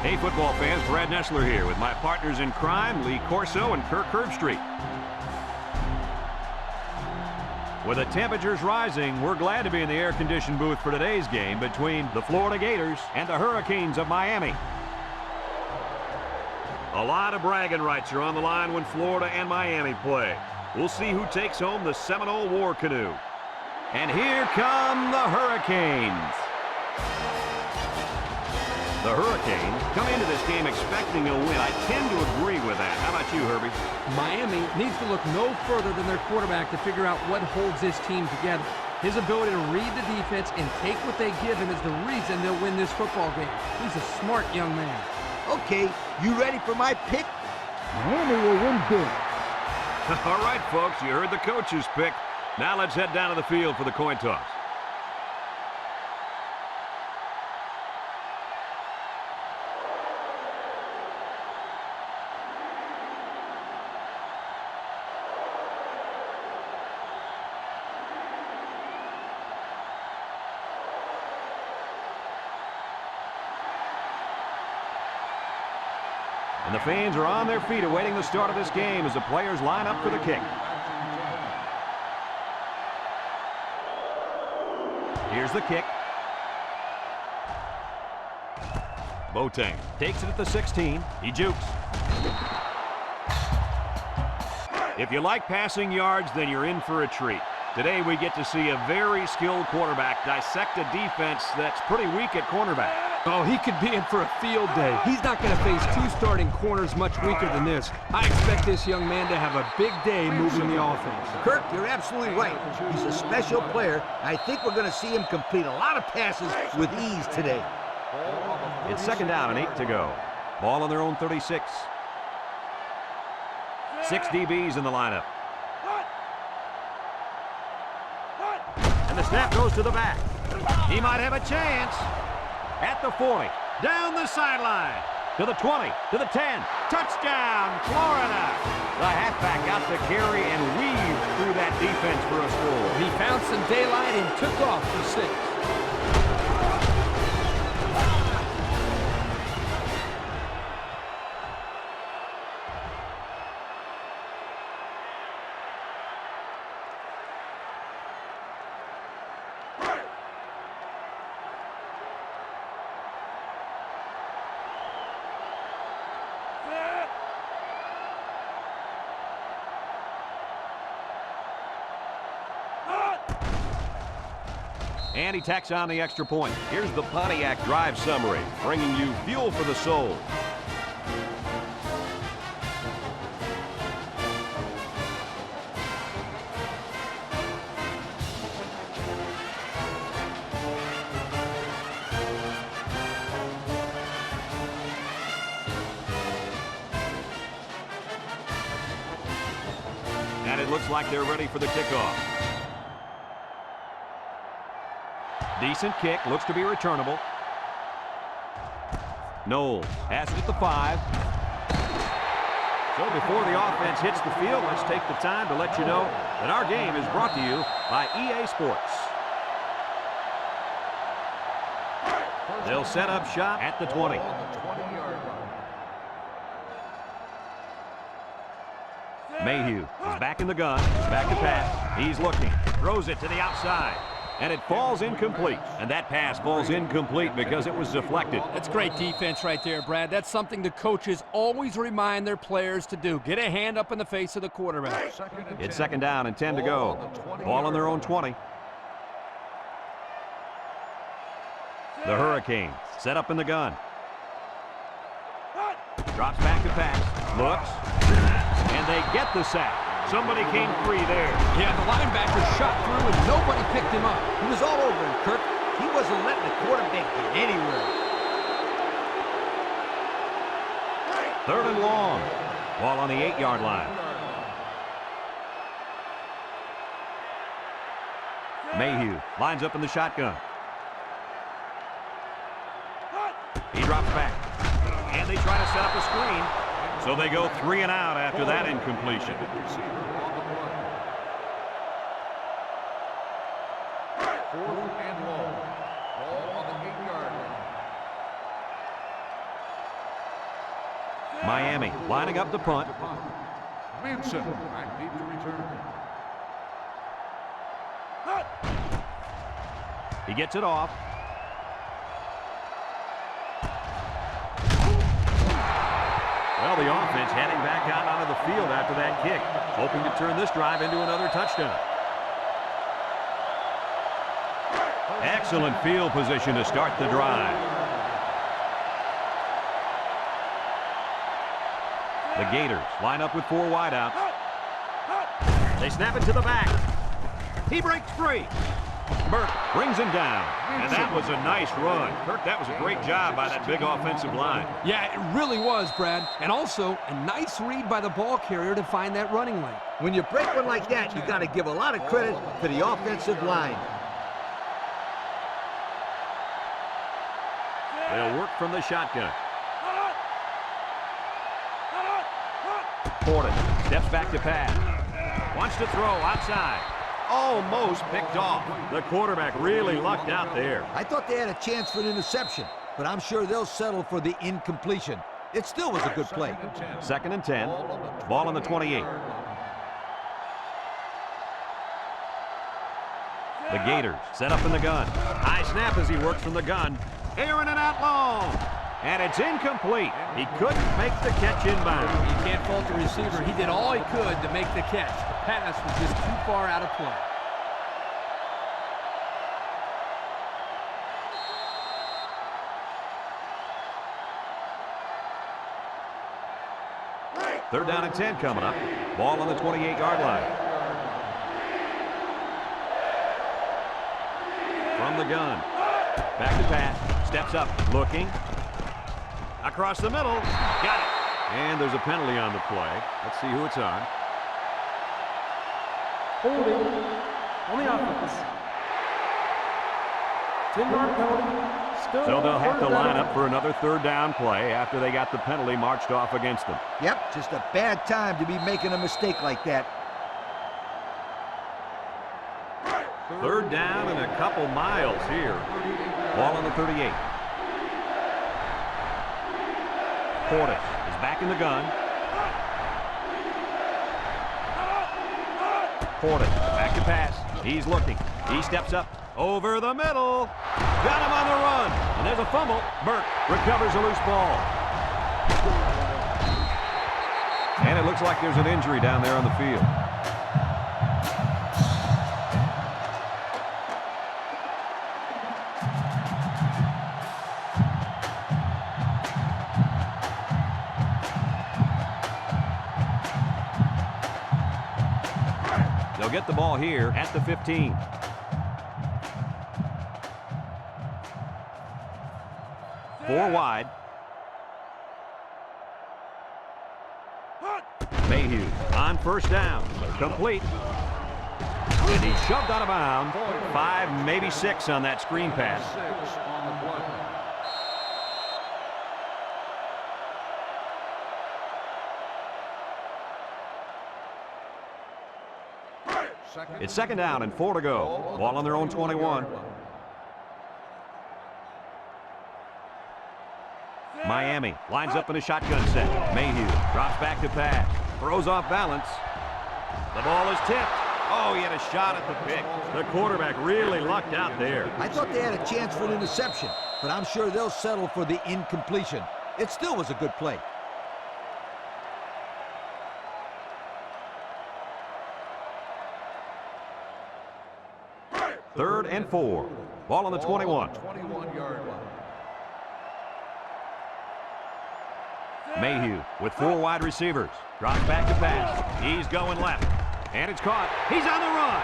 Hey, football fans, Brad Nessler here with my partners in crime, Lee Corso and Kirk Herbstreit. With the temperatures rising, we're glad to be in the air-conditioned booth for today's game between the Florida Gators and the Hurricanes of Miami. A lot of bragging rights are on the line when Florida and Miami play. We'll see who takes home the Seminole War Canoe. And here come the Hurricanes. The Hurricanes come into this game expecting a win. I tend to agree with that. How about you, Herbie? Miami needs to look no further than their quarterback to figure out what holds this team together. His ability to read the defense and take what they give him is the reason they'll win this football game. He's a smart young man. Okay, you ready for my pick? Miami will win big. All right, folks, you heard the coach's pick. Now let's head down to the field for the coin toss. And the fans are on their feet awaiting the start of this game as the players line up for the kick. Here's the kick. Boateng takes it at the 16. He jukes. If you like passing yards, then you're in for a treat. Today we get to see a very skilled quarterback dissect a defense that's pretty weak at cornerback. Oh, he could be in for a field day. He's not going to face two starting corners much weaker than this. I expect this young man to have a big day moving the offense. Kirk, you're absolutely right. He's a special player. I think we're going to see him complete a lot of passes with ease today. It's second down and 8 to go. Ball on their own 36. 6 DBs in the lineup. And the snap goes to the back. He might have a chance. At the 40, down the sideline, to the 20, to the 10, touchdown, Florida! The halfback got the carry and weaved through that defense for a score. He found some daylight and took off for 6. And he tacks on the extra point. Here's the Pontiac drive summary, bringing you fuel for the soul. And it looks like they're ready for the kickoff. Decent kick, looks to be returnable. Knowles has it at the 5. So before the offense hits the field, let's take the time to let you know that our game is brought to you by EA Sports. They'll set up shop at the 20. Mayhew is back in the gun, back to pass. He's looking, throws it to the outside. And it falls incomplete. And that pass falls incomplete because it was deflected. That's great defense right there, Brad. That's something the coaches always remind their players to do. Get a hand up in the face of the quarterback. It's second down and 10 to go. Ball on their own 20. The Hurricanes set up in the gun. Drops back to pass. Looks. And they get the sack. Somebody came free there. Yeah, the linebacker shot through and nobody picked him up. He was all over him, Kirk. He wasn't letting the quarterback get anywhere. Third and long. Ball on the 8-yard line. Mayhew lines up in the shotgun. He drops back. And they try to set up a screen. So they go 3 and out after that incompletion. Miami lining up the punt. Manson, I need to return. He gets it off. Well, the offense heading back out onto the field after that kick, hoping to turn this drive into another touchdown. Excellent field position to start the drive. The Gators line up with 4 wideouts. They snap it to the back. He breaks free. Burke brings him down. And that was a nice run. Kirk, that was a great job by that big offensive line. Yeah, it really was, Brad. And also, a nice read by the ball carrier to find that running lane. When you break one like that, you got to give a lot of credit to the offensive line. They'll work from the shotgun. Porter steps back to pass. Wants to throw outside. Almost picked off. The quarterback really lucked out there. I thought they had a chance for an interception, but I'm sure they'll settle for the incompletion. It still was a good play. 2nd and 10. Ball on the 28. The Gators set up in the gun. High snap as he works from the gun. Airing it out long. And it's incomplete. He couldn't make the catch inbound. You can't fault the receiver. He did all he could to make the catch. The pass was just too far out of play. Third down and 10 coming up. Ball on the 28-yard line. From the gun. Back to pass. Steps up. Looking. Across the middle. Got it. And there's a penalty on the play. Let's see who it's on. Holding on the offense. 10-yard penalty. Still So they'll have to third line down. up for another third down play after they got the penalty marched off against them. Yep, just a bad time to be making a mistake like that. Third down and a couple miles here. Ball on the 38. Portis is back in the gun. Portis back to pass. He's looking. He steps up over the middle. Got him on the run. And there's a fumble. Burke recovers a loose ball. And it looks like there's an injury down there on the field. They'll get the ball here at the 15. Four wide. Mayhew on first down. Complete. And he's shoved out of bounds. 5, maybe 6 on that screen pass. 6 on the play. It's 2nd down and 4 to go. Ball on their own 21. Miami lines up in a shotgun set. Mayhew drops back to pass. Throws off balance. The ball is tipped. Oh, he had a shot at the pick. The quarterback really lucked out there. I thought they had a chance for an interception, but I'm sure they'll settle for the incompletion. It still was a good play. Third and 4. Ball on the 21. 21-yard line. Mayhew with 4 wide receivers. Drops back to pass. He's going left. And it's caught. He's on the run.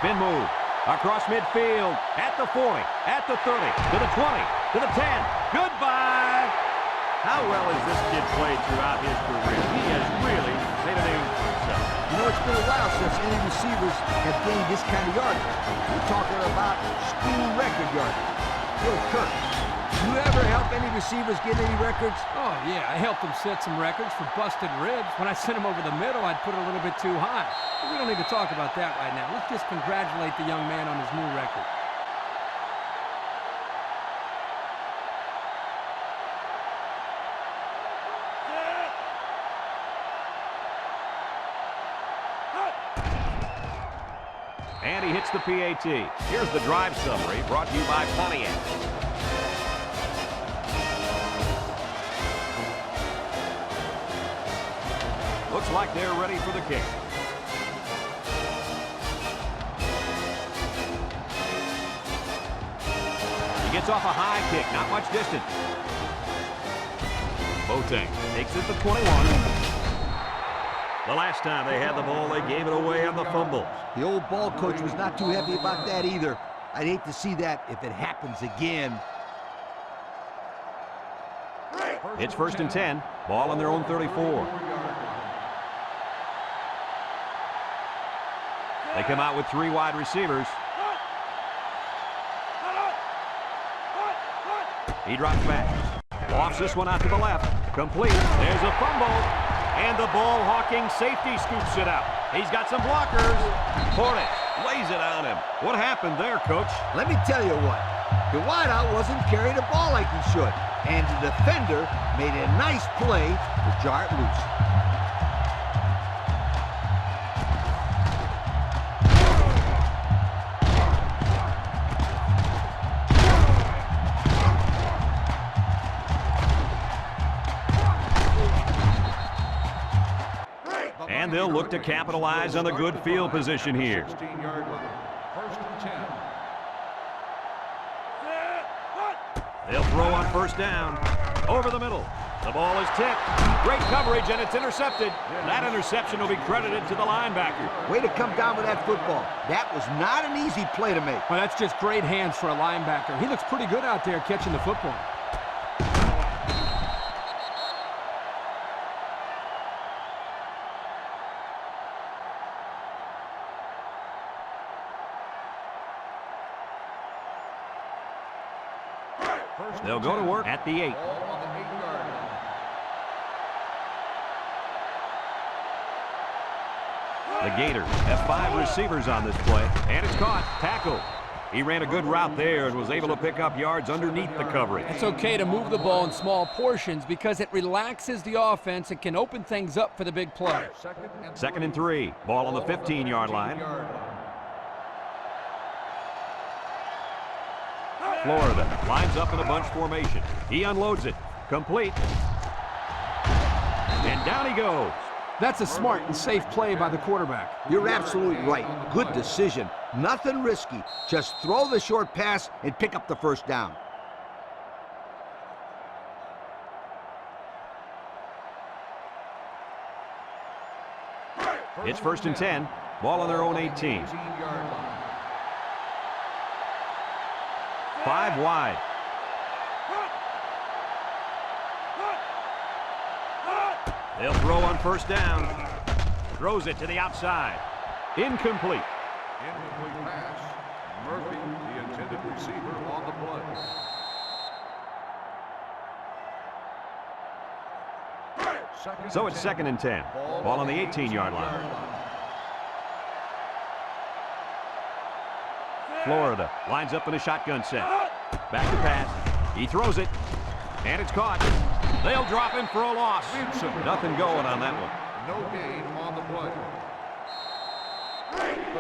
Spin move. Across midfield. At the 40. At the 30. To the 20. To the 10. Goodbye. How well has this kid played throughout his career? He has really made a name for himself. You know, it's been a while since any receivers have gained this kind of yardage. We're talking about school record yardage. Yo, Kirk, you ever help any receivers get any records? Oh, yeah, I helped them set some records for busted ribs. When I sent them over the middle, I'd put it a little bit too high. But we don't need to talk about that right now. Let's just congratulate the young man on his new record. And he hits the PAT. Here's the drive summary brought to you by Pontiac. Looks like they're ready for the kick. He gets off a high kick, not much distance. Boateng takes it to 21. The last time they had the ball, they gave it away on the fumble. The old ball coach was not too happy about that either. I'd hate to see that if it happens again. It's 1st and 10. Ball on their own 34. They come out with 3 wide receivers. He drops back. Lofts this one out to the left. Complete. There's a fumble. And the ball-hawking safety scoops it out. He's got some blockers. Hornet lays it on him. What happened there, Coach? Let me tell you what. The wideout wasn't carrying the ball like he should. And the defender made a nice play to jar it loose. And they'll look to capitalize on the good field position here. 16-yard line. 1st and 10. They'll throw on 1st down. Over the middle. The ball is tipped. Great coverage, and it's intercepted. That interception will be credited to the linebacker. Way to come down with that football. That was not an easy play to make. Well, that's just great hands for a linebacker. He looks pretty good out there catching the football. They'll go to work at the 8. Ball on the 8-yard line. The Gators have 5 receivers on this play, and it's caught. Tackled. He ran a good route there and was able to pick up yards underneath the coverage. It's okay to move the ball in small portions because it relaxes the offense and can open things up for the big play. 2nd and 3. Ball on the 15-yard line. Florida lines up in a bunch formation. He unloads it. Complete. And down he goes. That's a smart and safe play by the quarterback. You're absolutely right. Good decision. Nothing risky. Just throw the short pass and pick up the 1st down. It's 1st and 10. Ball on their own 18. 5 wide. They'll throw on 1st down. Throws it to the outside. Incomplete. Incomplete pass. Murphy, the intended receiver, on the play. So it's 2nd and 10. Ball on the 18-yard line. Florida lines up in a shotgun set. Back to pass. He throws it. And it's caught. They'll drop him for a loss. Nothing going on that one. No gain on the play.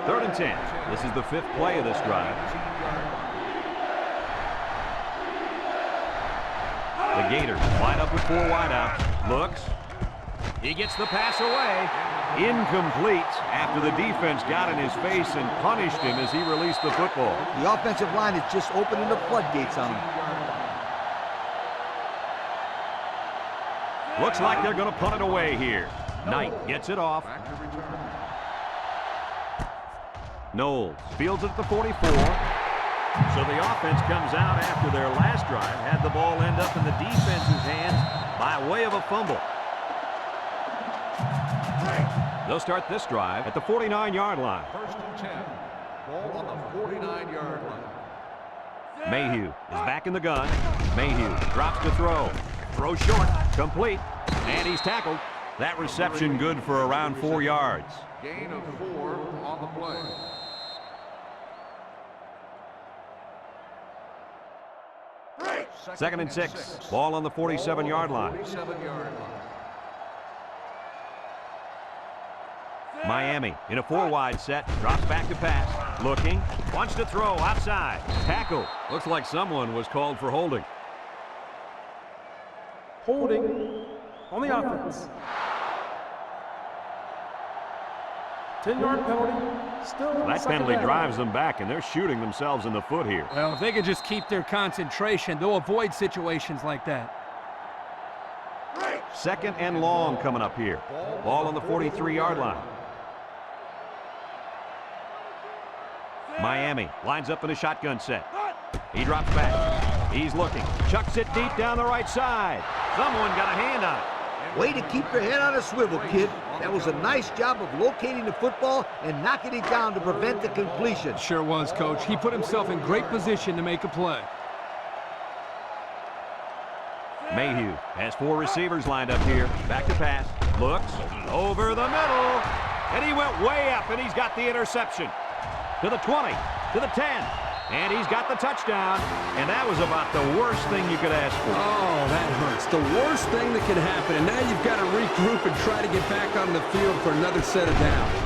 3rd and 10. This is the 5th play of this drive. The Gators line up with 4 wideouts. Looks. He gets the pass away. Incomplete after the defense got in his face and punished him as he released the football. The offensive line is just opening the floodgates on him. Looks like they're going to punt it away here. Knight gets it off. Back to return. Knowles fields it at the 44. So the offense comes out after their last drive, had the ball end up in the defense's hands by way of a fumble. They'll start this drive at the 49-yard line. 1st and 10. Ball on the 49-yard line. Mayhew is back in the gun. Mayhew drops to throw. Throw short, complete, and he's tackled. That reception good for around 4 yards. Gain of 4 on the play. 2nd and 6. Ball on the 47-yard line. 47-yard line. Miami in a 4 wide set. Drops back to pass. Looking. Wants to throw outside. Tackle. Looks like someone was called for holding. Holding on the offense. 10-yard penalty. Still That second penalty down. drives them back, and they're shooting themselves in the foot here. Well, if they can just keep their concentration, they'll avoid situations like that. Second and long coming up here. Ball on the 43-yard line. Miami lines up in a shotgun set. He drops back. He's looking. Chucks it deep down the right side. Someone got a hand on it. Way to keep your head on a swivel, kid. That was a nice job of locating the football and knocking it down to prevent the completion. Sure was, Coach. He put himself in great position to make a play. Mayhew has 4 receivers lined up here. Back to pass. Looks. Over the middle. And he went way up, and he's got the interception. To the 20. To the 10. And he's got the touchdown. And that was about the worst thing you could ask for. Oh, that hurts. The worst thing that could happen. And now you've got to regroup and try to get back on the field for another set of downs.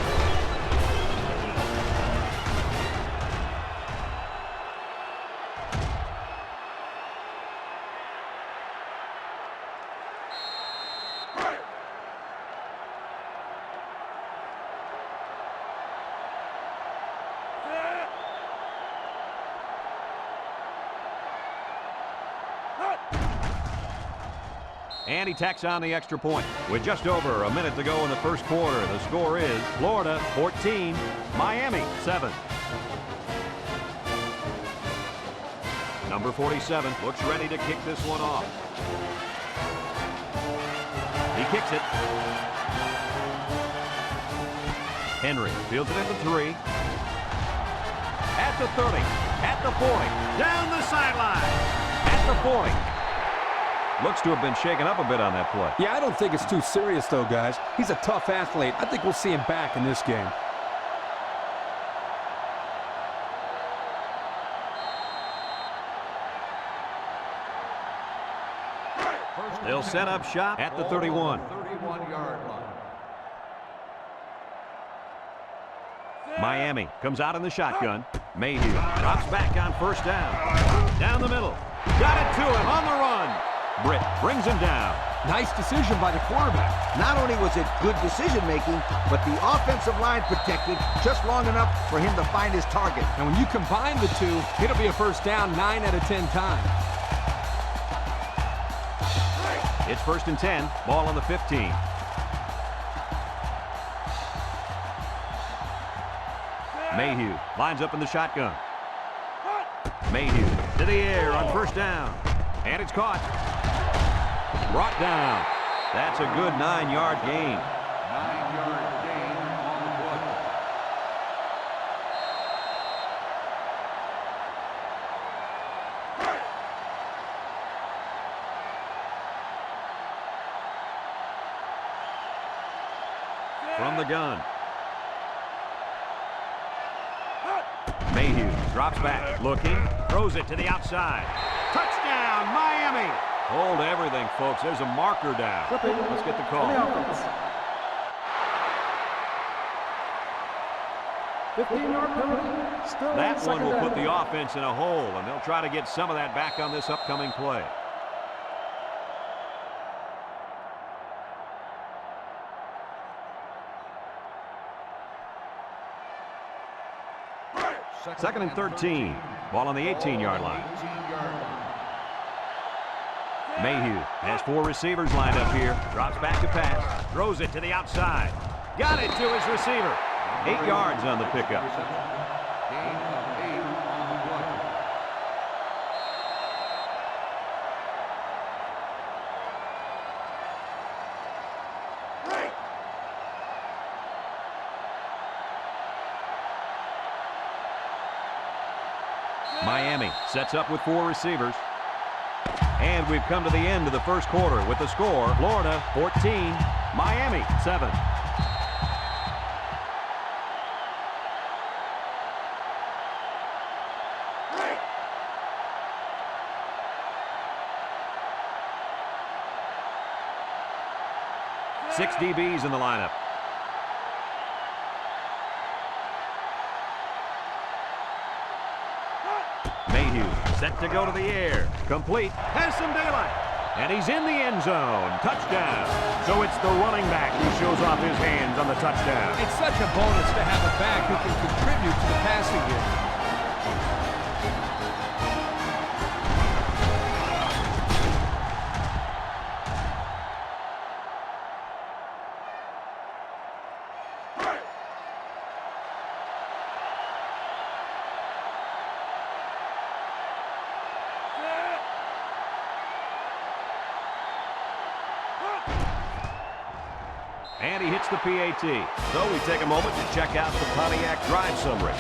And he tacks on the extra point. With just over a minute to go in the first quarter, the score is Florida 14, Miami 7. Number 47 looks ready to kick this one off. He kicks it. Henry fields it at the 3. At the 30. At the 40. Down the sideline. At the 40. Looks to have been shaken up a bit on that play. Yeah, I don't think it's too serious, though, guys. He's a tough athlete. I think we'll see him back in this game. They'll set up shop at the 31. 31-yard line. Miami comes out in the shotgun. Mayhew drops back on first down. Down the middle. Got it to him on the run. Britt brings him down. Nice decision by the quarterback. Not only was it good decision-making, but the offensive line protected just long enough for him to find his target. And when you combine the two, it'll be a first down 9 out of 10 times. It's 1st and 10. Ball on the 15. Mayhew lines up in the shotgun. Mayhew to the air on first down. And it's caught. Brought down. That's a good 9-yard gain. 9-yard gain on the play. From the gun. Mayhew drops back, looking, throws it to the outside. Touchdown, Miami! Hold everything, folks. There's a marker down. Flipping Let's get the on call. the offense. 15-yard penalty. Still That second one will down. put the offense in a hole, and they'll try to get some of that back on this upcoming play. Second and 13. Ball on the 18-yard line. 18-yard line. Mayhew has 4 receivers lined up here. Drops back to pass. Throws it to the outside. Got it to his receiver. 8 yards on the pickup. Gain of 8 on the play. Miami sets up with 4 receivers. And we've come to the end of the first quarter with the score, Florida 14, Miami 7. Six DBs in the lineup. Set to go to the air. Complete. Has some daylight. And he's in the end zone. Touchdown. So it's the running back who shows off his hands on the touchdown. It's such a bonus to have a back who can contribute to the passing game. And he hits the PAT. So we take a moment to check out the Pontiac drive summary.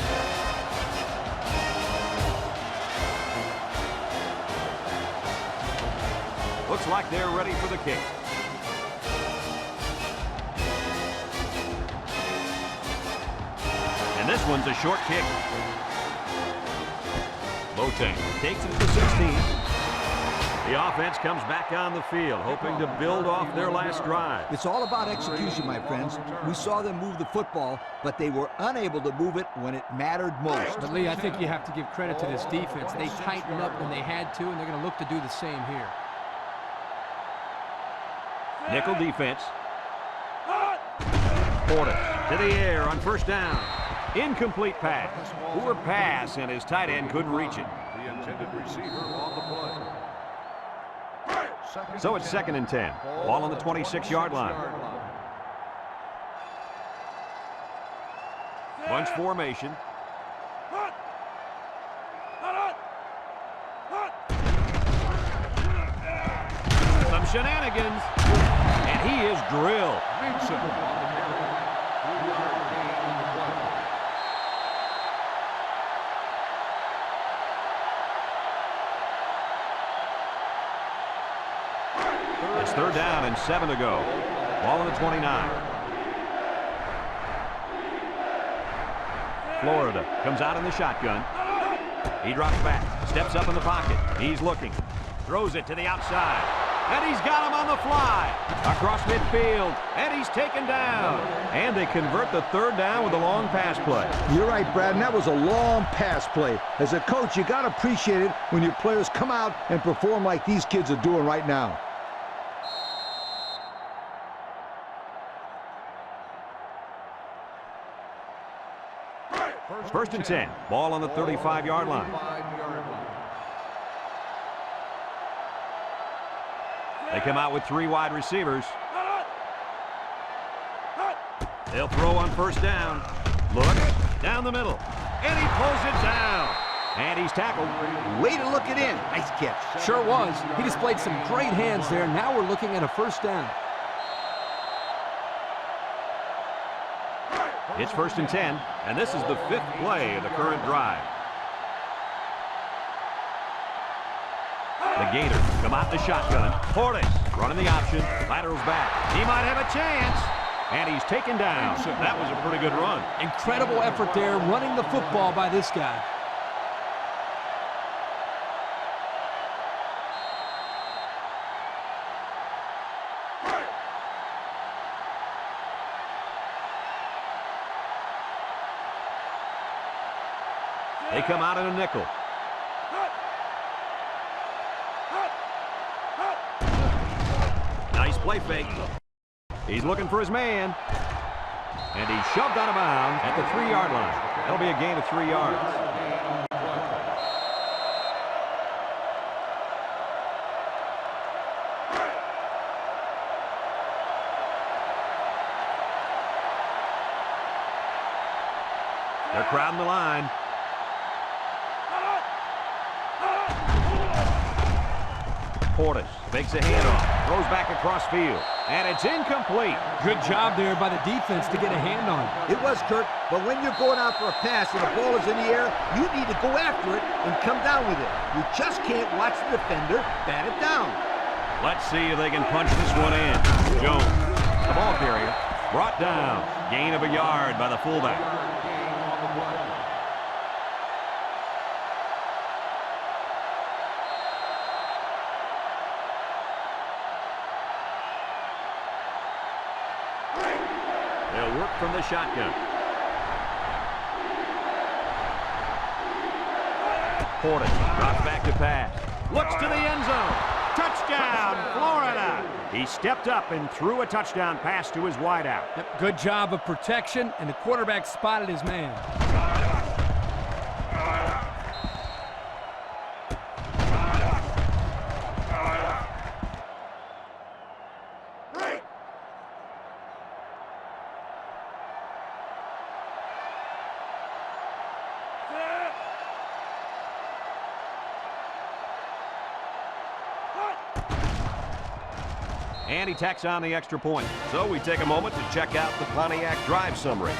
Looks like they're ready for the kick. And this one's a short kick. Boateng takes it to 16. The offense comes back on the field, hoping to build off their last drive. It's all about execution, my friends. We saw them move the football, but they were unable to move it when it mattered most. But, Lee, I think you have to give credit to this defense. They tightened up when they had to, and they're going to look to do the same here. Nickel defense. Portis to the air on first down. Incomplete pass. Poor pass, and his tight end couldn't reach it. The intended receiver on the play. So it's 2nd and 10. Ball on the 26-yard line. Bunch formation. Some shenanigans. And he is drilled. Mason on the carry. 2-yard gain on the play. It's 3rd down and 7 to go. Ball on the 29. Florida comes out in the shotgun. He drops back, steps up in the pocket. He's looking, throws it to the outside, and he's got him on the fly. Across midfield, and he's taken down. And they convert the 3rd down with a long pass play. You're right, Brad, and that was a long pass play. As a coach, you got to appreciate it when your players come out and perform like these kids are doing right now. First and 10. Ball on the 35-yard line. They come out with 3 wide receivers. They'll throw on first down. Look, down the middle. And he pulls it down. And he's tackled. Way to look it in. Nice catch. Sure was. He displayed some great hands there. Now we're looking at a first down. It's 1st and 10, and this is the 5th play of the current drive. The Gators come out the shotgun. Portis running the option. Laterals back. He might have a chance. And he's taken down. That was a pretty good run. Incredible effort there running the football by this guy. They come out in a nickel. Nice play fake. He's looking for his man. And he's shoved out of bounds at the 3-yard line. That'll be a gain of 3 yards. They're crowding the line. Portis makes a handoff, throws back across field, and it's incomplete. Good job there by the defense to get a hand on it. It was, Kurt, but when you're going out for a pass and the ball is in the air, you need to go after it and come down with it. You just can't watch the defender bat it down. Let's see if they can punch this one in. Jones, the ball carrier, brought down. Gain of a yard by the fullback. They'll work from the shotgun. Porter drops back to pass. Looks to the end zone. Touchdown, Florida. He stepped up and threw a touchdown pass to his wideout. Yep, good job of protection, and the quarterback spotted his man. And he tacks on the extra point. So we take a moment to check out the Pontiac drive summary.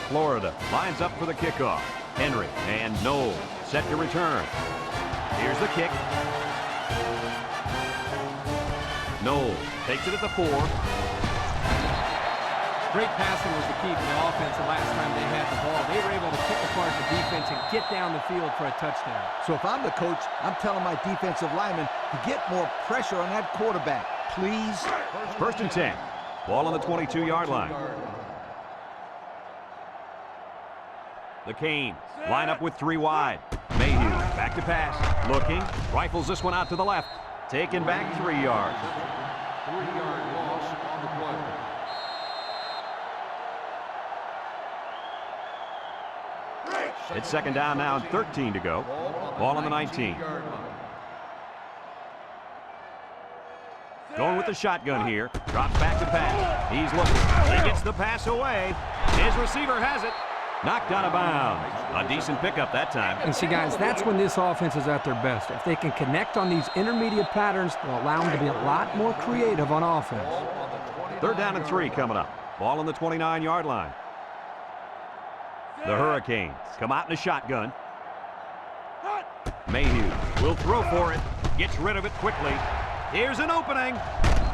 Florida lines up for the kickoff. Henry and Knowles set to return. Here's the kick. Knowles takes it at the 4. Great passing was the key to the offense the last time they had the ball. They were able to pick apart the defense and get down the field for a touchdown. So if I'm the coach, I'm telling my defensive linemen to get more pressure on that quarterback. Please. First and 10. Ball on the 22-yard line. The Canes line up with 3 wide. Mayhew back to pass. Looking. Rifles this one out to the left. Taken back 3 yards. 3-yard loss on the play. It's second down now and 13 to go. Ball on the 19. Going with the shotgun here. Drops back to pass. He's looking. He gets the pass away. His receiver has it. Knocked out of bounds. A decent pickup that time. And see, guys, that's when this offense is at their best. If they can connect on these intermediate patterns, they'll allow them to be a lot more creative on offense. Third down and 3 coming up. Ball on the 29-yard line. The Hurricanes come out in a shotgun. Mayhew will throw for it. Gets rid of it quickly. Here's an opening.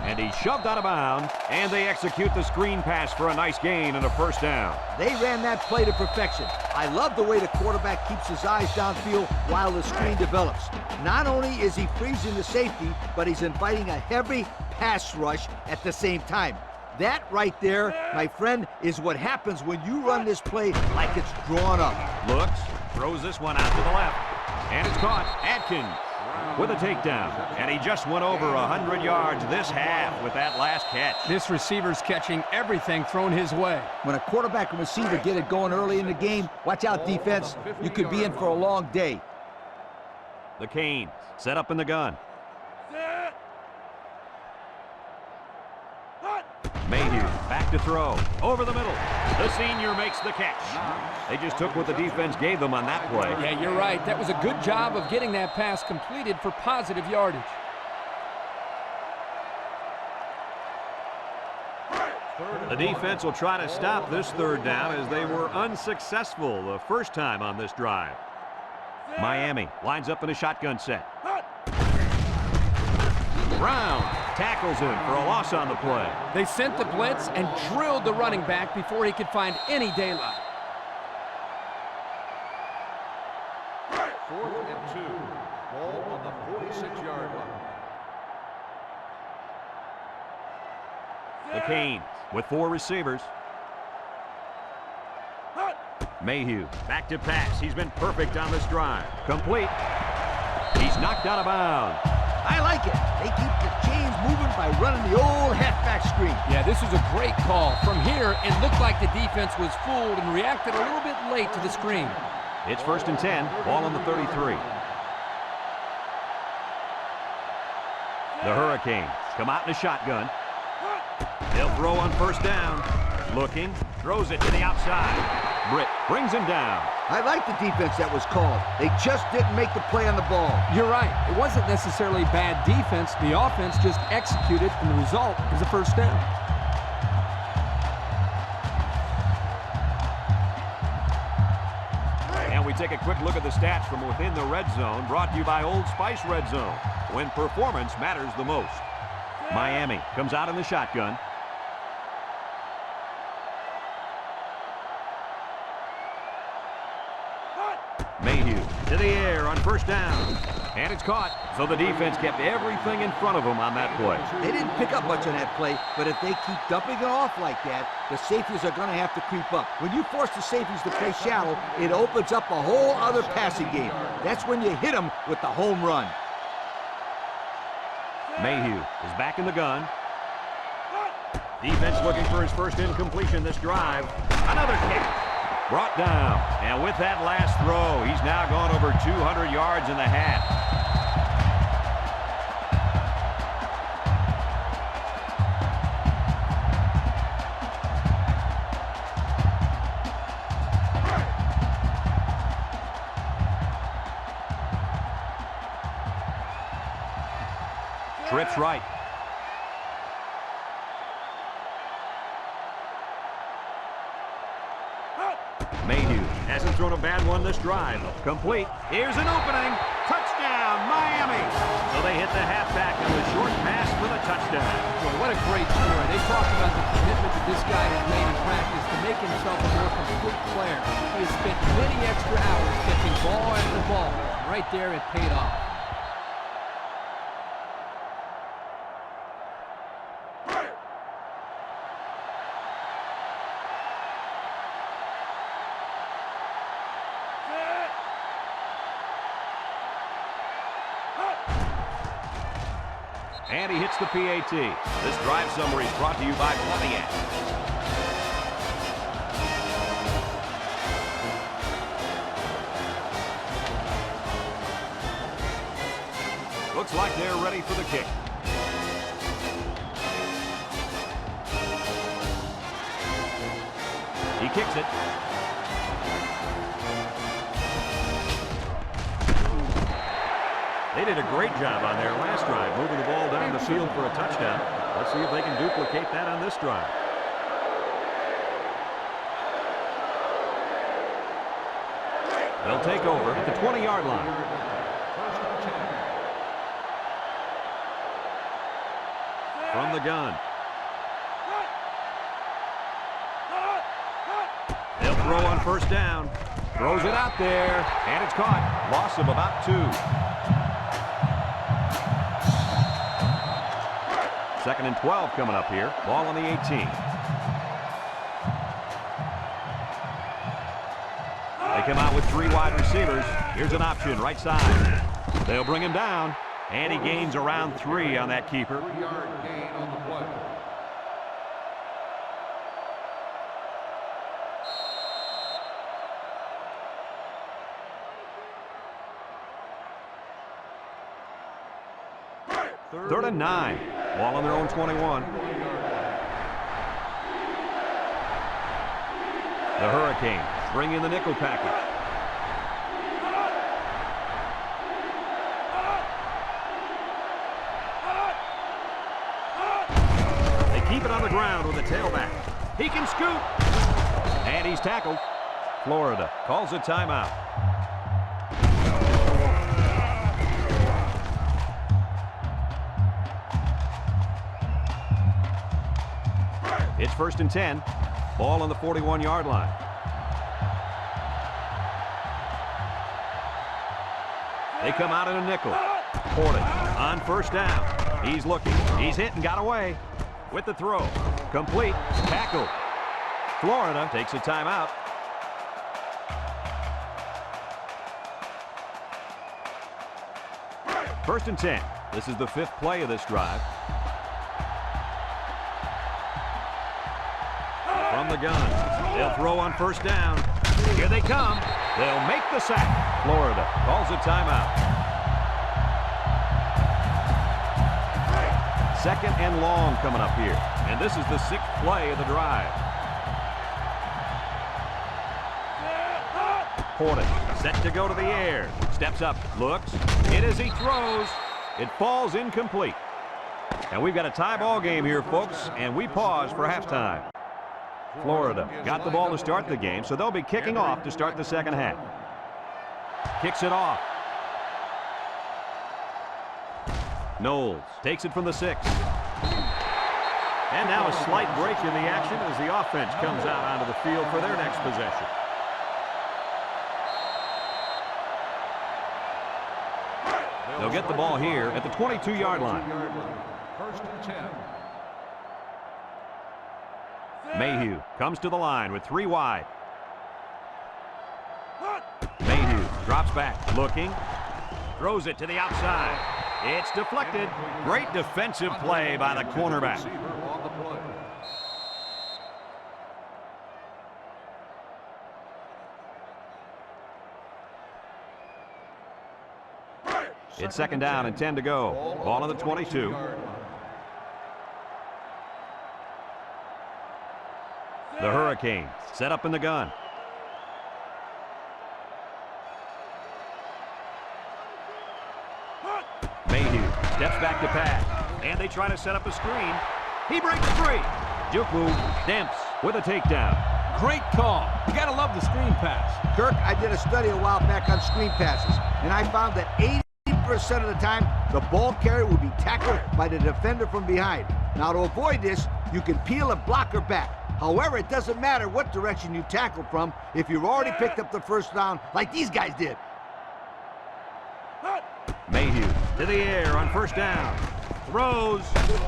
And he's shoved out of bounds. And they execute the screen pass for a nice gain and a first down. They ran that play to perfection. I love the way the quarterback keeps his eyes downfield while the screen develops. Not only is he freezing the safety, but he's inviting a heavy pass rush at the same time. That right there, my friend, is what happens when you run this play like it's drawn up. Looks, throws this one out to the left. And it's caught. Atkins with a takedown. And he just went over 100 yards this half with that last catch. This receiver's catching everything thrown his way. When a quarterback and receiver get it going early in the game, watch out, defense. You could be in for a long day. The Canes set up in the gun. Mayhew back to throw. Over the middle. The senior makes the catch. They just took what the defense gave them on that play. Yeah, you're right. That was a good job of getting that pass completed for positive yardage. The defense will try to stop this third down as they were unsuccessful the first time on this drive. Miami lines up in a shotgun set. Brown tackles him for a loss on the play. They sent the blitz and drilled the running back before he could find any daylight. 4th and 2. Ball on the 46-yard line. The Canes with 4 receivers. Mayhew back to pass. He's been perfect on this drive. Complete. He's knocked out of bounds. I like it. They keep the chains moving by running the old halfback screen. Yeah, this was a great call. From here, it looked like the defense was fooled and reacted a little bit late to the screen. It's first and 10. Ball on the 33. The Hurricanes come out in a shotgun. They'll throw on first down. Looking. Throws it to the outside. Britt brings him down. I like the defense that was called. They just didn't make the play on the ball. You're right. It wasn't necessarily bad defense. The offense just executed, and the result is a first down. And we take a quick look at the stats from within the red zone, brought to you by Old Spice Red Zone, when performance matters the most. Miami comes out in the shotgun. Mayhew to the air on first down. And it's caught. So the defense kept everything in front of them on that play. They didn't pick up much on that play, but if they keep dumping it off like that, the safeties are going to have to creep up. When you force the safeties to play shallow, it opens up a whole other passing game. That's when you hit them with the home run. Mayhew is back in the gun. Defense looking for his first incompletion this drive. Another catch. Brought down. And with that last throw, he's now gone over 200 yards in the half. Trips right. Mayhew hasn't thrown a bad one this drive. Complete. Here's an opening. Touchdown, Miami. So they hit the halfback on the short pass for the touchdown. Boy, what a great story. They talked about the commitment that this guy has made in practice to make himself a more complete player. He has spent many extra hours catching ball after ball. Right there, it paid off. And he hits the PAT. This drive summary is brought to you by Pontiac. Looks like they're ready for the kick. He kicks it. They did a great job on their last drive, moving the ball down the field for a touchdown. Let's see if they can duplicate that on this drive. They'll take over at the 20-yard line. From the gun. They'll throw on first down. Throws it out there, and it's caught. Loss of about 2. Second and 12 coming up here. Ball on the 18. They come out with 3 wide receivers. Here's an option, right side. They'll bring him down, and he gains around 3 on that keeper. 3-yard gain on the play. Third and 9. Ball on their own 21. The Hurricanes bring in the nickel package. They keep it on the ground with the tailback. He can scoot. And he's tackled. Florida calls a timeout. It's first and 10. Ball on the 41-yard line. They come out in a nickel. Portage on first down. He's looking. He's hit and got away. With the throw. Complete. Tackle. Florida takes a timeout. First and 10. This is the 5th play of this drive. From the gun. They'll throw on first down. Here they come. They'll make the sack. Florida calls a timeout. Second and long coming up here. And this is the 6th play of the drive. Portage set to go to the air. Steps up, looks, hit as he throws. It falls incomplete. And we've got a tie ball game here, folks, and we pause for halftime. Florida got the ball to start the game, so they'll be kicking off to start the second half. Kicks it off. Knowles takes it from the 6. And now a slight break in the action as the offense comes out onto the field for their next possession. They'll get the ball here at the 22-yard line. First and 10. Mayhew comes to the line with 3 wide. Mayhew drops back, looking. Throws it to the outside. It's deflected. Great defensive play by the cornerback. It's second down and 10 to go. Ball on the 22. The Hurricanes set up in the gun. Mayhew steps back to pass. And they try to set up a screen. He breaks free. Juku Demps with a takedown. Great call. You gotta love the screen pass. Kirk, I did a study a while back on screen passes, and I found that 80% of the time, the ball carrier will be tackled by the defender from behind. Now, to avoid this, you can peel a blocker back. However, it doesn't matter what direction you tackle from if you've already picked up the first down like these guys did. Mayhew to the air on first down. Throws,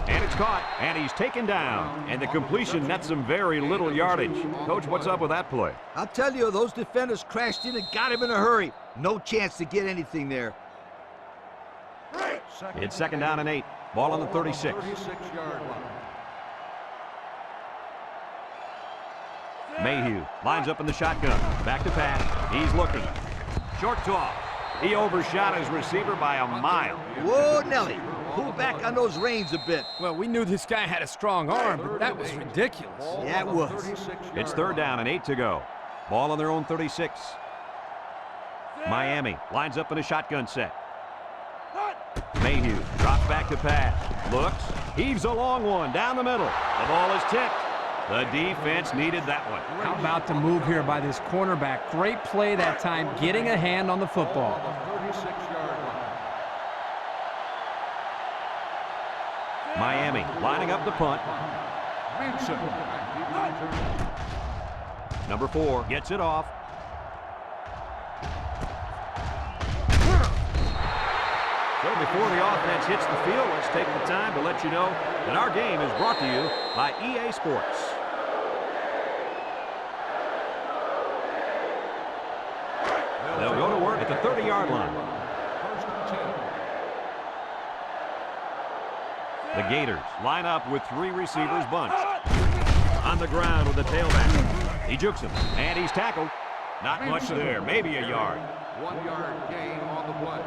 and it's caught, and he's taken down. And the completion nets him very little yardage. Coach, what's up with that play? I'll tell you, those defenders crashed in and got him in a hurry. No chance to get anything there. It's second down and 8. Ball on the 36. 36-yard line. Mayhew lines up in the shotgun. Back to pass. He's looking. Short toss. He overshot his receiver by a mile. Whoa, Nelly. Pull back on those reins a bit. Well, we knew this guy had a strong arm, but that was ridiculous. Yeah, it was. It's third down and 8 to go. Ball on their own 36. Miami lines up in a shotgun set. Mayhew drops back to pass. Looks. Heaves a long one down the middle. The ball is tipped. The defense needed that one. How about the move here by this cornerback? Great play that time, getting a hand on the football. 36-yard line. Miami lining up the punt. Manson. Number 4 gets it off. So before the offense hits the field, let's take the time to let you know that our game is brought to you by EA Sports. They'll go to work at the 30-yard line. First and 10. The Gators line up with 3 receivers bunched. On the ground with the tailback. He jukes him, and he's tackled. Not much there, maybe a yard. 1-yard gain on the play.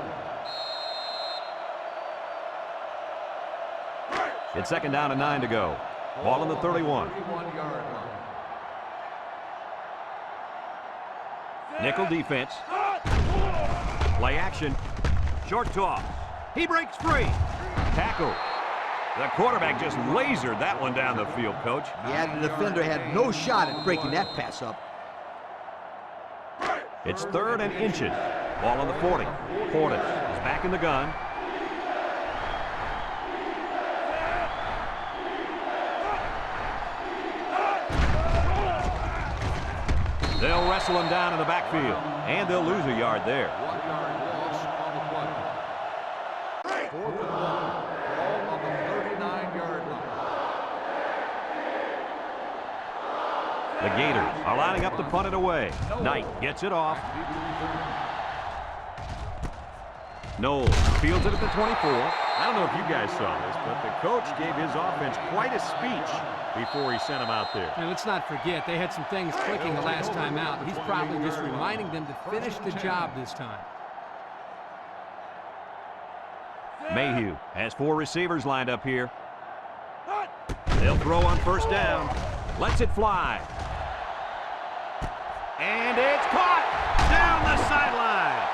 It's second down and 9 to go. Ball on the 31. 31-yard line. Nickel defense. Play action. Short toss. He breaks free. Tackle. The quarterback just lasered that one down the field, Coach. Yeah, the defender had no shot at breaking that pass up. It's third and inches. Ball on the 40. Portis is back in the gun. They'll wrestle him down in the backfield, and they'll lose a yard there. 1-yard loss on the play. 4th and 1. Ball on the 39-yard line. The Gators are lining up to punt it away. Knight gets it off. Knowles fields it at the 24. I don't know if you guys saw this, but the coach gave his offense quite a speech before he sent them out there. And let's not forget, they had some things clicking the last time out. He's probably just reminding them to finish the job this time. Mayhew has 4 receivers lined up here. They'll throw on first down. Lets it fly. And it's caught down the sideline.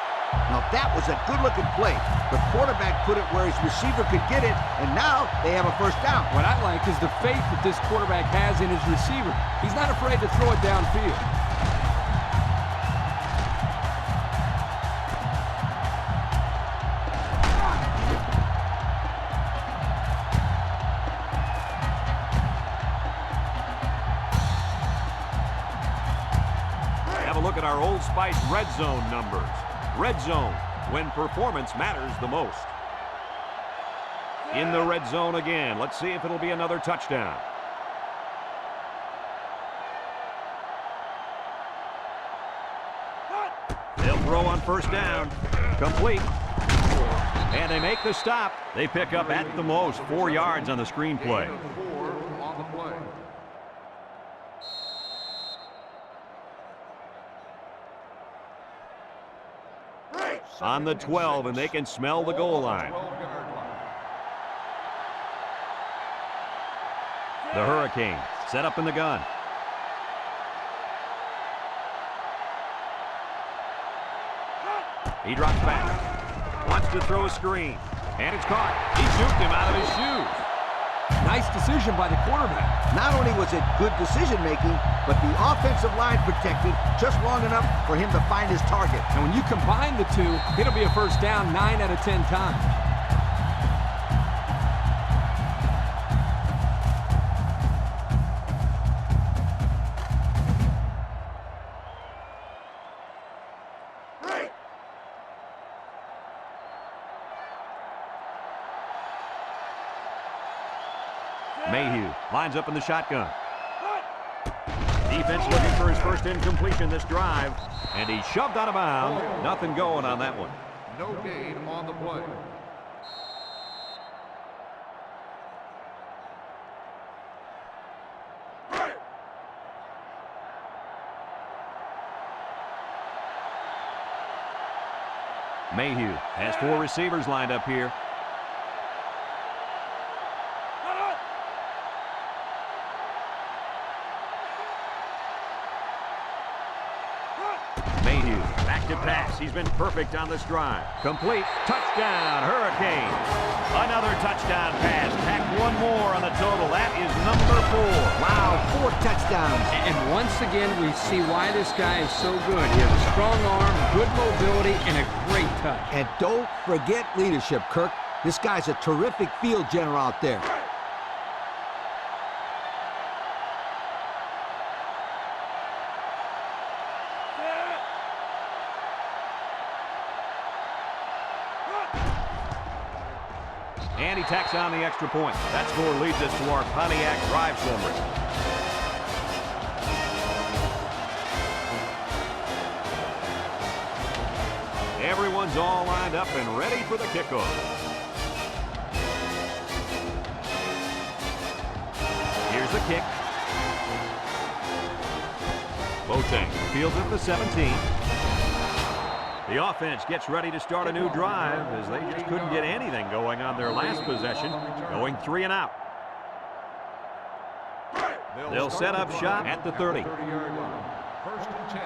Now, that was a good-looking play. The quarterback put it where his receiver could get it, and now they have a first down. What I like is the faith that this quarterback has in his receiver. He's not afraid to throw it downfield. Have a look at our Old Spice Red Zone numbers. Red Zone, when performance matters the most. In the red zone again. Let's see if it'll be another touchdown. They'll throw on first down. Complete. And they make the stop. They pick up at the most 4 yards on the screenplay. 4 on the play. On the 12, and they can smell the goal line. The Hurricanes set up in the gun. He drops back. Wants to throw a screen. And it's caught. He juked him out of his shoes. Nice decision by the quarterback. Not only was it good decision-making, but the offensive line protected just long enough for him to find his target. And when you combine the two, it'll be a first down 9 out of 10 times. Mayhew lines up in the shotgun. Defense looking for his first incompletion this drive. And he shoved out of bounds. Nothing going on that one. No gain on the play. Mayhew has 4 receivers lined up here. Mayhew back to pass. He's been perfect on this drive. Complete. Touchdown, Hurricane. Another touchdown pass. Tack 1 more on the total. That is number 4. Wow, 4 touchdowns. And once again, we see why this guy is so good. He has a strong arm, good mobility, and a great touch. And don't forget leadership, Kirk. This guy's a terrific field general out there. And he tacks on the extra point. That score leads us to our Pontiac drive summary. Everyone's all lined up and ready for the kickoff. Here's the kick. Boateng fields at the 17. The offense gets ready to start a new drive as they just couldn't get anything going on their last possession, going 3 and out. They'll set up shop at the 30. First and 10.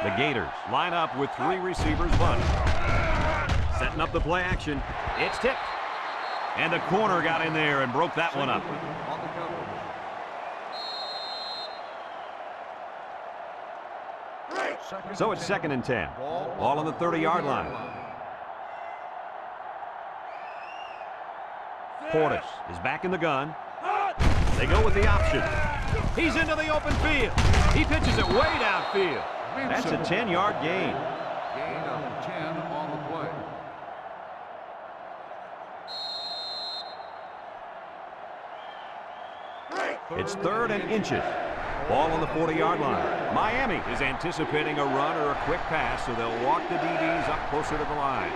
The Gators line up with 3 receivers bunch. Setting up the play action. It's tipped. And the corner got in there and broke that one up. On the cover. So it's 2nd and 10. Ball on the 30-yard line. Portis is back in the gun. They go with the option. He's into the open field. He pitches it way downfield. That's a 10-yard gain. Gain of 10 on the play. It's 3rd and inches. Ball on the 40-yard line. Miami is anticipating a run or a quick pass, so they'll walk the DBs up closer to the line.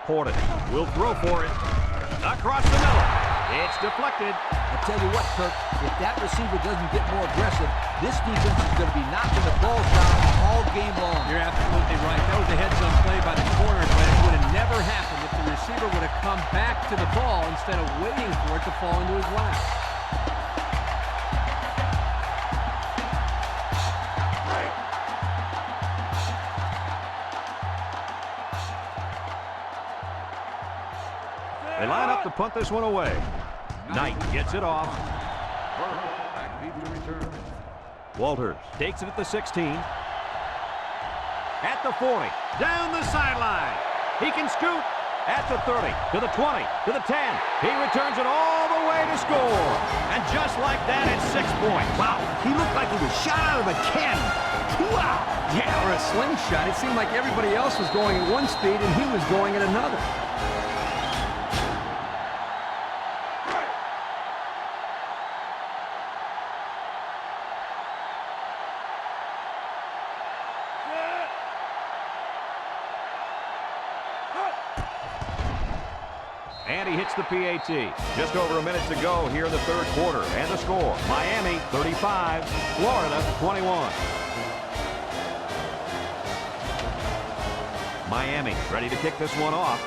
Portis will throw for it. Across the middle. It's deflected. I tell you what, Kirk, if that receiver doesn't get more aggressive, this defense is going to be knocking the balls down all game long. You're absolutely right. That was a heads-up play by the corner, but it would have never happened if the receiver would have come back to the ball instead of waiting for it to fall into his lap. They line up to punt this one away. Knight gets it off. Back deep to return. Walters takes it at the 16. At the 40. Down the sideline. He can scoot. At the 30. To the 20. To the 10. He returns it all the way way to score. And just like that, it's 6 points. Wow, he looked like he was shot out of a cannon. Wow. Yeah, or a slingshot. It seemed like everybody else was going at one speed and he was going at another. And he hits the PAT. Just over a minute to go here in the third quarter. And the score, Miami 35, Florida 21. Miami ready to kick this one off.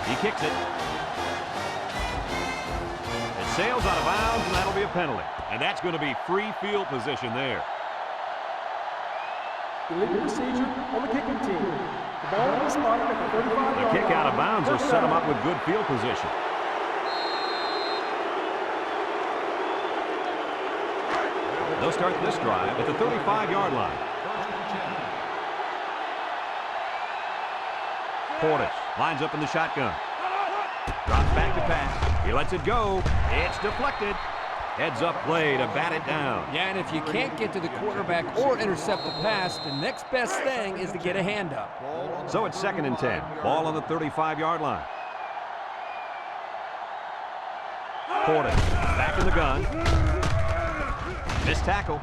He kicks it. It sails out of bounds, and that'll be a penalty. And that's going to be free field position there. Illegal procedure on the kicking team. The ball is spotted at the 35-yard line. The kick out of bounds will set him up with good field position. They'll start this drive at the 35-yard line. Portis lines up in the shotgun. Drops back to pass. He lets it go. It's deflected. Heads up play to bat it down. Yeah, and if you can't get to the quarterback or intercept the pass, the next best thing is to get a hand up. So it's 2nd and 10. Ball on the 35-yard line. Portis back in the gun. Missed tackle.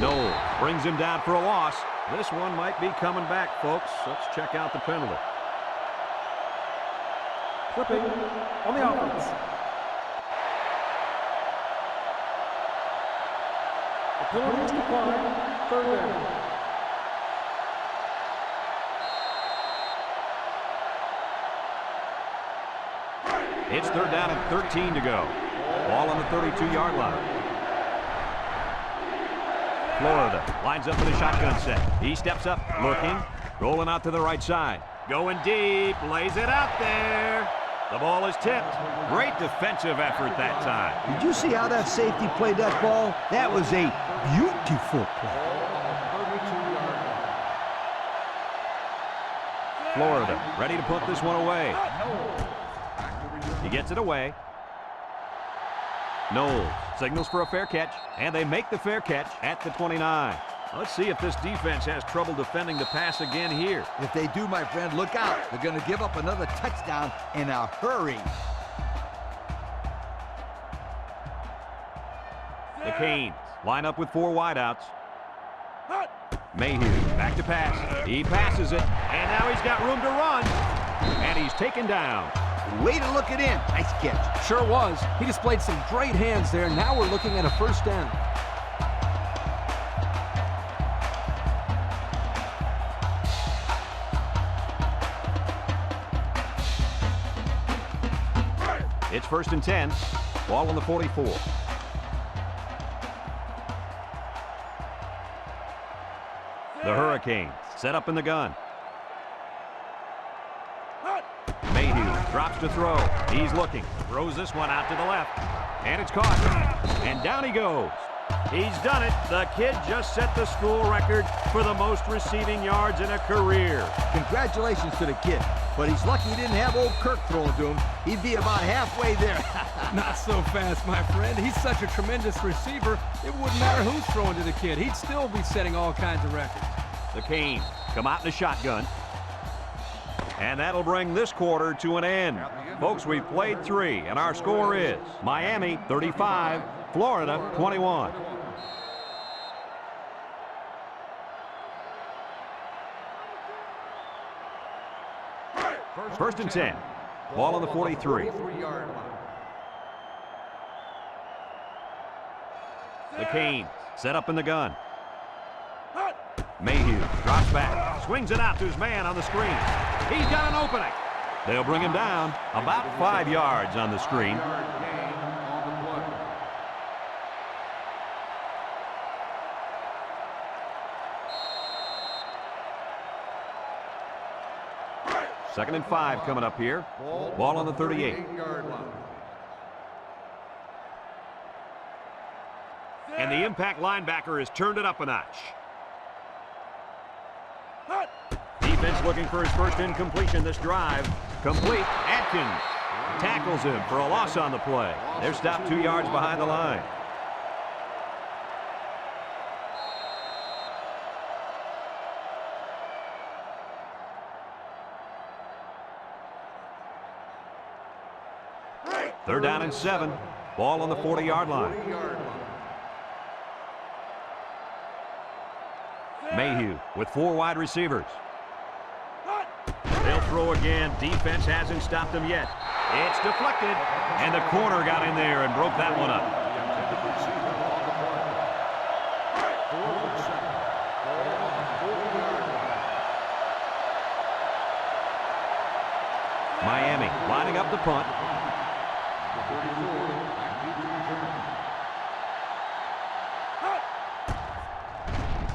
Noel brings him down for a loss. This one might be coming back, folks. Let's check out the penalty. Flipping on the offense. The penalty is declined. 3rd down. It's 3rd down and 13 to go. Ball on the 32-yard line. Florida lines up for the shotgun set. He steps up, looking, rolling out to the right side. Going deep, lays it out there. The ball is tipped. Great defensive effort that time. Did you see how that safety played that ball? That was a beautiful play. Florida ready to put this one away. He gets it away. Knowles signals for a fair catch, and they make the fair catch at the 29. Let's see if this defense has trouble defending the pass again here. If they do, my friend, look out. They're going to give up another touchdown in a hurry. The Canes line up with 4 wideouts. Mayhew back to pass. He passes it, and now he's got room to run. And he's taken down. Way to look it in. Nice catch. Sure was. He displayed some great hands there. Now we're looking at a 1st down. It's 1st and 10. Ball on the 44. The Hurricanes set up in the gun. Mayhew drops to throw. He's looking. Throws this one out to the left. And it's caught. And down he goes. He's done it. The kid just set the school record for the most receiving yards in a career. Congratulations to the kid. But he's lucky he didn't have old Kirk throwing to him. He'd be about halfway there. Not so fast, my friend. He's such a tremendous receiver, it wouldn't matter who's throwing to the kid. He'd still be setting all kinds of records. The Canes come out in the shotgun. And that'll bring this quarter to an end. Folks, we've played 3, and our score is Miami 35, Florida 21. First and 10. Ball on the 43. The Canes set up in the gun. Mayhew drops back, swings it out to his man on the screen. He's got an opening. They'll bring him down about 5 yards on the screen. Second and 5 coming up here. Ball on the 38. And the impact linebacker has turned it up a notch. defense looking for his first incompletion this drive. Complete. Atkins tackles him for a loss on the play. They're stopped 2 yards behind the line. Third down and 7. Ball on the 40-yard line. Mayhew with 4 wide receivers. They'll throw again. Defense hasn't stopped them yet. It's deflected, and the corner got in there and broke that one up. Miami lining up the punt.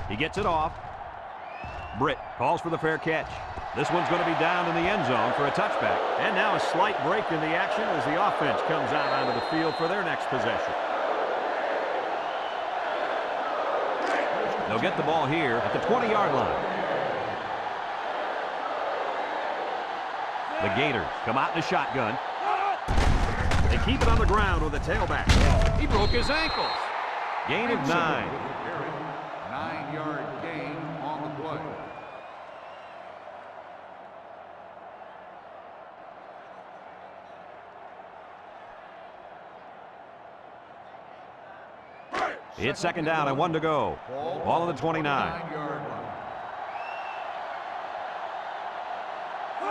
He gets it off. Britt calls for the fair catch. This one's going to be down in the end zone for a touchback. And now a slight break in the action as the offense comes out onto the field for their next possession. They'll get the ball here at the 20-yard line. The Gators come out in a shotgun. They keep it on the ground with the tailback. He broke his ankles. Gain of 9. 9-yard gain on the play. It's second down and 1 to go. Ball on the 29.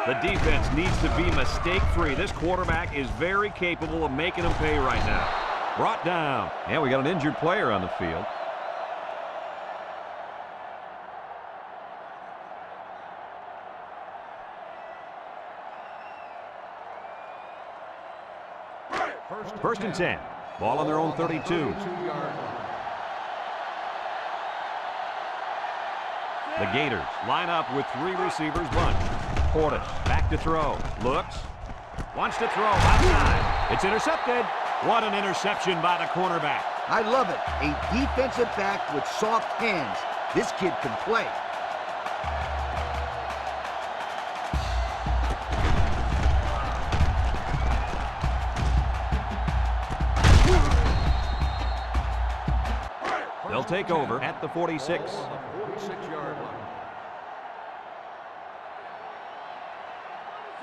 The defense needs to be mistake-free. This quarterback is very capable of making them pay right now. Brought down. And we got an injured player on the field. First and 10. Ball on their own 32. The Gators line up with 3 receivers bunch. Portis back to throw. Looks. Wants to throw outside. It's intercepted. What an interception by the cornerback. I love it. A defensive back with soft hands. This kid can play. They'll take over at the 46. 46-yard line.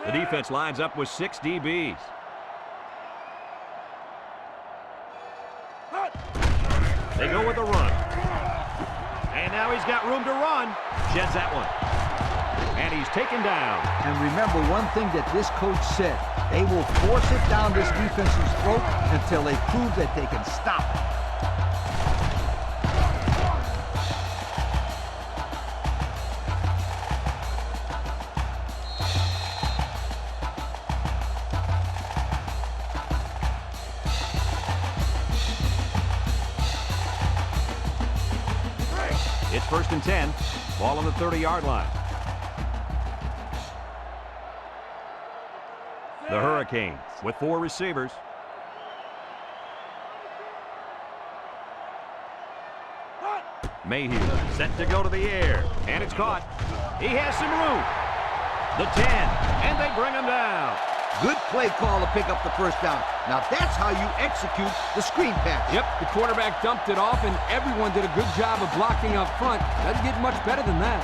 The defense lines up with 6 DBs. They go with a run. And now he's got room to run. Sheds that one. And he's taken down. And remember one thing that this coach said. They will force it down this defense's throat until they prove that they can stop it. It's first and 10. Ball on the 30-yard line. The Hurricanes with 4 receivers. Mayhew set to go to the air. And it's caught. He has some room. The 10. And they bring him down. Good play call to pick up the first down. Now that's how you execute the screen pass. Yep, the quarterback dumped it off, and everyone did a good job of blocking up front. Doesn't get much better than that.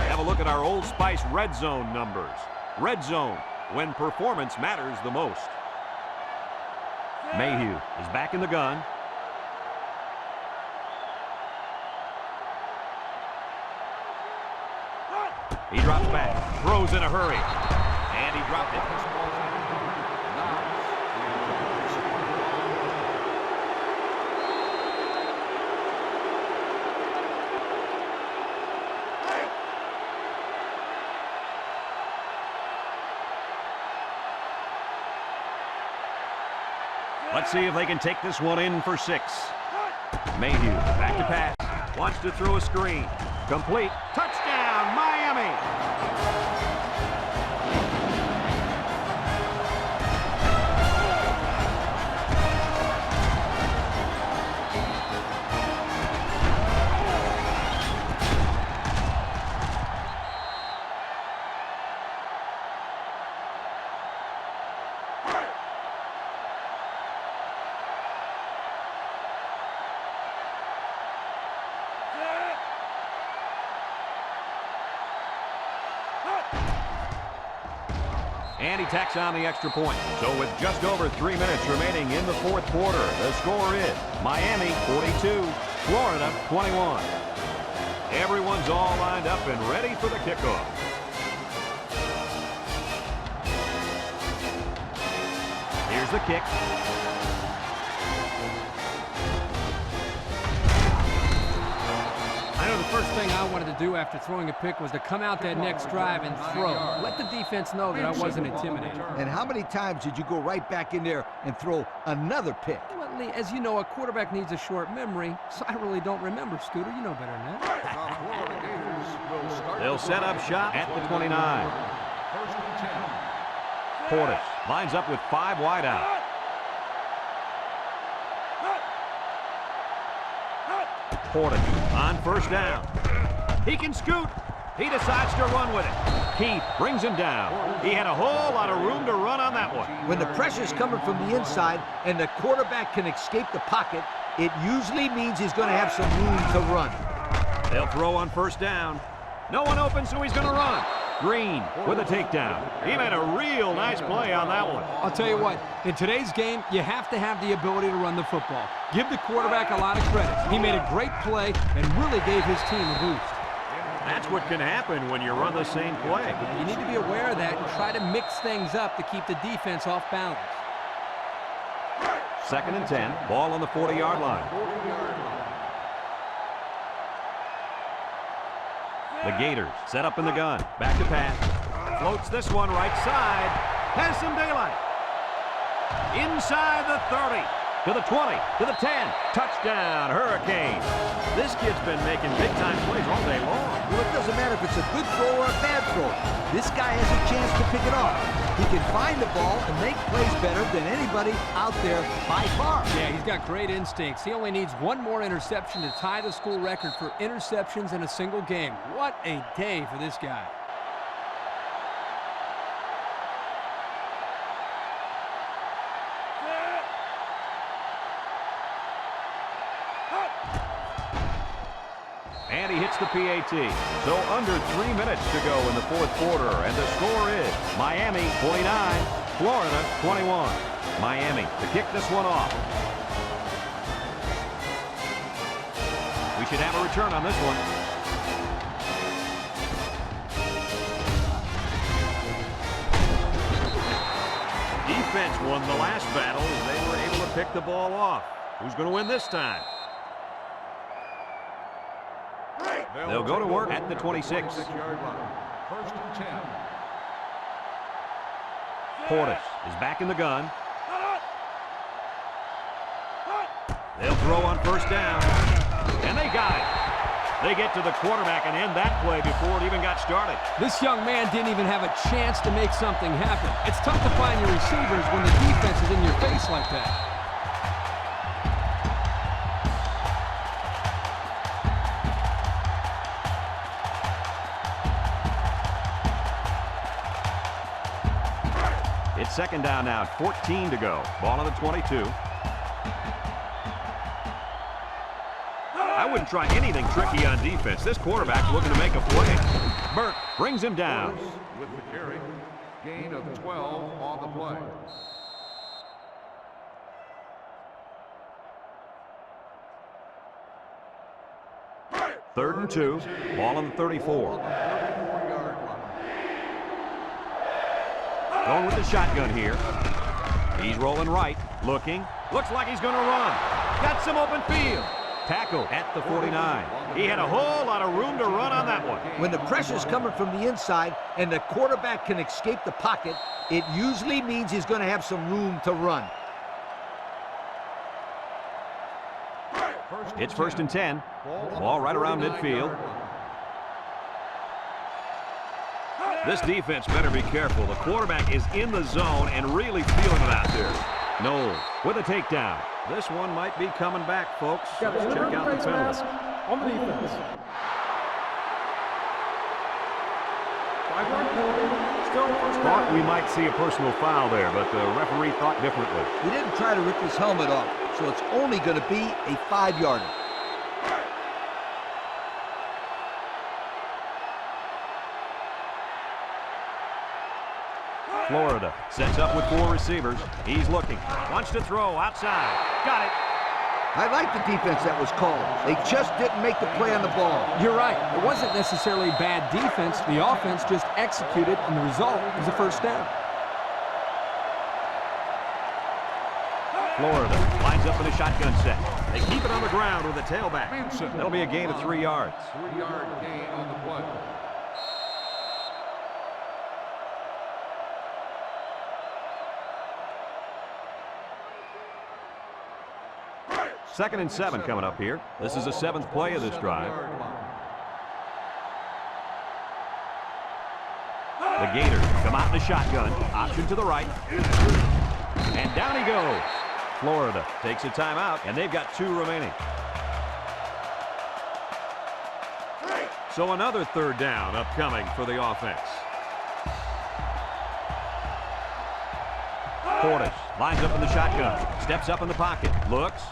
Have a look at our Old Spice red zone numbers. Red zone, when performance matters the most. Mayhew is back in the gun. He drops back, throws in a hurry, and he dropped it. Let's see if they can take this one in for 6. Mayhew back to pass, wants to throw a screen. Complete, touchdown, Miami! And he tacks on the extra point. So with just over 3 minutes remaining in the fourth quarter, the score is Miami 42, Florida 21. Everyone's all lined up and ready for the kickoff. Here's the kick. I know the first thing I wanted to do after throwing a pick was to come out that next drive and throw. Let the defense know that I wasn't intimidated. And how many times did you go right back in there and throw another pick? Well, Lee, as you know, a quarterback needs a short memory, so I really don't remember, Scooter. You know better than that. They'll set up shop at the 29. Portis lines up with 5 wide out. Portis on first down. He can scoot. He decides to run with it. Keith brings him down. He had a whole lot of room to run on that one. When the pressure's coming from the inside and the quarterback can escape the pocket, it usually means he's going to have some room to run. They'll throw on first down. No one open, so he's going to run. Green with a takedown. He made a real nice play on that one. I'll tell you what, in today's game, you have to have the ability to run the football. Give the quarterback a lot of credit. He made a great play and really gave his team a boost. That's what can happen when you run the same play. You need to be aware of that and try to mix things up to keep the defense off balance. 2nd and 10. Ball on the 40-yard line. The Gators set up in the gun. Back to pass. Floats this one right side. Has some daylight. Inside the 30. To the 20. To the 10. Touchdown, Hurricanes. This kid's been making big-time plays all day long. Well, it doesn't matter if it's a good throw or a bad throw. This guy has a chance to pick it off. He can find the ball and make plays better than anybody out there by far. Yeah, he's got great instincts. He only needs one more interception to tie the school record for interceptions in a single game. What a day for this guy. And he hits the PAT. So under 3 minutes to go in the fourth quarter. And the score is Miami 49, Florida 21. Miami to kick this one off. We should have a return on this one. Defense won the last battle as they were able to pick the ball off. Who's going to win this time? They'll go to work at the 26. 1st and 10. Portis is back in the gun. They'll throw on first down. And they got it. They get to the quarterback and end that play before it even got started. This young man didn't even have a chance to make something happen. It's tough to find your receivers when the defense is in your face like that. It's 2nd down now, 14 to go. Ball on the 22. I wouldn't try anything tricky on defense. This quarterback's looking to make a play. Burke brings him down. With the carry, gain of 12 on the play. Third and 2. Ball on the 34. Going with the shotgun here. He's rolling right. Looking. Looks like he's going to run. Got some open field. Tackle at the 49. He had a whole lot of room to run on that one. When the pressure's coming from the inside and the quarterback can escape the pocket, it usually means he's going to have some room to run. It's 1st and 10. Ball right around midfield. This defense better be careful. The quarterback is in the zone and really feeling it out there. Knowles with a takedown. This one might be coming back, folks. Got Let's the check out the face penalty. mask on the defense. 5-yard penalty. Still first Thought down. we might see a personal foul there, but the referee thought differently. He didn't try to rip his helmet off, so it's only going to be a 5-yarder. Florida sets up with 4 receivers. He's looking. Wants to throw outside. Got it. I like the defense that was called. They just didn't make the play on the ball. You're right. It wasn't necessarily bad defense. The offense just executed, and the result was a first down. Florida lines up in a shotgun set. They keep it on the ground with a tailback. That'll be a gain of 3 yards. 3-yard gain on the play. Second and 7 coming up here. This is the 7th play of this drive. The Gators come out in the shotgun. Option to the right. And down he goes. Florida takes a timeout, and they've got 2 remaining. So another 3rd down upcoming for the offense. Portis lines up in the shotgun. Steps up in the pocket. Looks.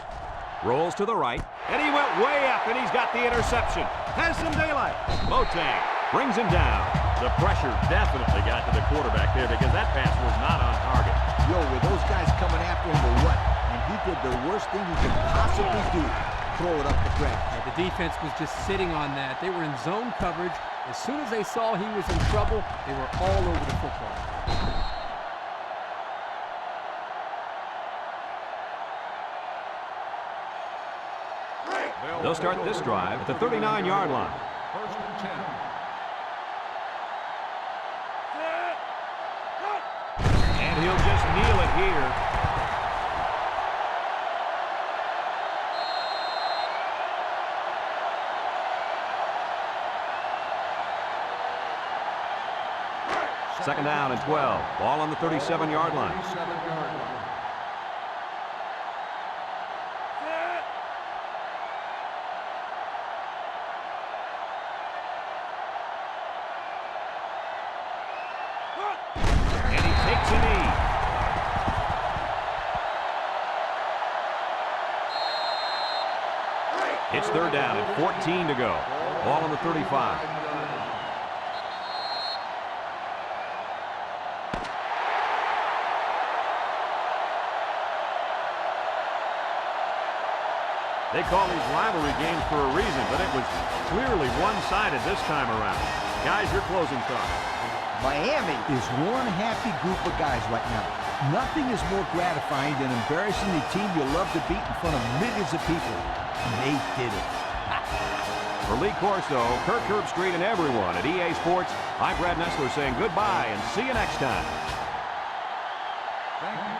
Rolls to the right, and he went way up, and he's got the interception. Has some daylight. Motang brings him down. The pressure definitely got to the quarterback there because that pass was not on target. Yo, with those guys coming after him, or what? And he did the worst thing he could possibly do. Throw it up the grass. The defense was just sitting on that. They were in zone coverage. As soon as they saw he was in trouble, they were all over the football. They'll start this drive at the 39-yard line. 1st and 10. And he'll just kneel it here. Second down and 12. Ball on the 37-yard line. 37-yard line. And he takes a knee. It's 3rd down and 14 to go. Ball on the 35. They call these rivalry games for a reason, but it was clearly one-sided this time around. Guys, your closing thoughts. Miami is one happy group of guys right now. Nothing is more gratifying than embarrassing the team you love to beat in front of millions of people. And they did it. For Lee Corso, Kirk Herbstreit, and everyone at EA Sports, I'm Brad Nessler saying goodbye and see you next time. Thank you.